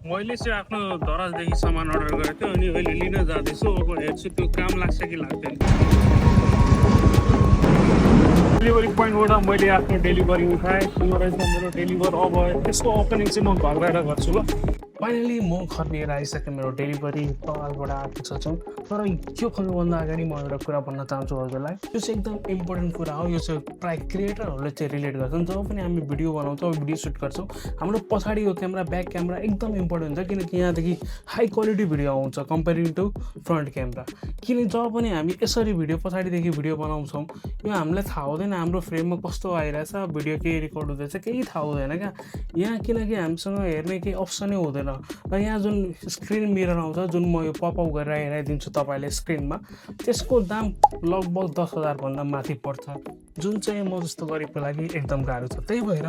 मैले चाहिँ आफ्नो दराजदेखि सामान अर्डर गरेको थिएँ अनि अहिले लिन जाँदैछु। अब हेर्छु त्यो काम लाग्छ कि लाग्दैन। डेलिभरी पोइन्टबाट मैले आफ्नो डेलिभरी उठाएँ। त्यो रहेछ मेरो डेलिभर। अब त्यसको ओपनिङ चाहिँ म घर गएर गर्छु ल। फाइनली म घर लिएर आइसकेँ। मेरो डेलिभरी तलबाट आएको छ जुन। तर यो खोल्नुभन्दा अगाडि म एउटा कुरा भन्न चाहन्छु हजुरलाई। यो चाहिँ एकदम इम्पोर्टेन्ट कुरा हो। यो चाहिँ प्राय क्रिएटरहरूले चाहिँ रिलेट गर्छन्। जब पनि हामी भिडियो बनाउँछौँ, भिडियो सुट गर्छौँ, हाम्रो पछाडिको क्यामेरा, ब्याक क्यामेरा एकदम इम्पोर्टेन्ट हुन्छ। किनकि यहाँदेखि हाई क्वालिटी भिडियो आउँछ कम्पेरिङ टु फ्रन्ट क्यामेरा। किन जब पनि हामी यसरी भिडियो पछाडिदेखि भिडियो बनाउँछौँ, यो हामीलाई थाहा हुँदैन हाम्रो फ्रेममा कस्तो आइरहेछ, भिडियो के रेकर्ड हुँदैछ, केही थाहा हुँदैन क्या यहाँ। किनकि हामीसँग हेर्ने केही अप्सनै हुँदैन। र यहाँ जुन स्क्रिन मिरर आउँछ, जुन म यो पपअप गरेर हेराइदिन्छु तपाईँले स्क्रिनमा, त्यसको दाम लगभग 10,000 भन्दा माथि पर्छ, जुन चाहिँ म जस्तो गरिबको लागि एकदम गाह्रो छ। त्यही भएर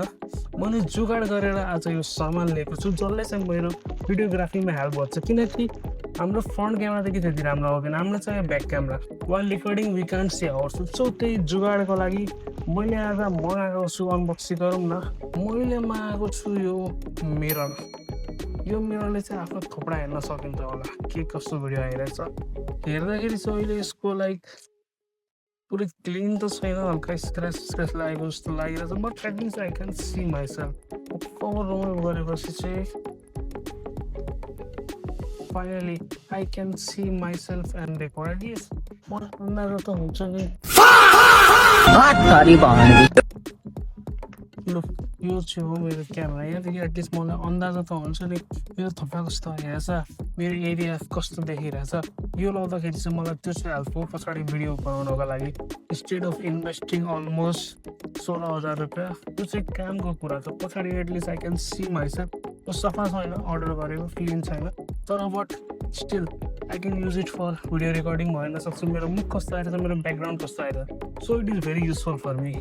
मैले जुगाड गरेर आज यो सामान लिएको छु, जसले चाहिँ मेरो भिडियोग्राफीमा हेल्प गर्छ। किनकि हाम्रो फ्रन्ट क्यामेरादेखि त्यति राम्रो आउँदैन, हाम्रो चाहिँ back camera. While recording we can't see ours. So त्यही जुगाडको लागि मैले आज मगाएको छु। अनबक्सिङ गरौँ न। मैले मगाएको छु यो मिरर। यो मिररले चाहिँ आफ्नो थोपडा हेर्न सकिन्छ होला, के कस्तो भिडियो आइरहेछ। हेर्दाखेरि चाहिँ अहिले यसको लाइक पुरै क्लिन त छैन, हल्का स्क्र्याच लागेको जस्तो लागिरहेछ। But at least I can see myself. Cover remove गरेपछि चाहिँ finally I can see myself and record. यस मलाई अन्दाजा त हुन्छ नि। लु यो चाहिँ हो मेरो क्यामेरा। यहाँदेखि एटलिस्ट मलाई अन्दाजा त हुन्छ नि मेरो थप्पा कस्तो आइरहेछ, मेरो एरिया कस्तो देखिरहेछ। यो लाउँदाखेरि चाहिँ मलाई त्यो चाहिँ हेल्प हो पछाडि भिडियो बनाउनको लागि। इन्स्टेड अफ इन्भेस्टिङ अलमोस्ट 16,000 रुपियाँ, त्यो चाहिँ कामको कुरा छ। पछाडि at least I can see myself. त्यो सफा छैन, अर्डर गरेको क्लिन छैन, तर but still I can use it for video recording. भन्न सक्छु मेरो मुख कस्तो आइरहेछ, मेरो ब्याकग्राउन्ड कस्तो आइरहेछ। So it is very useful for me.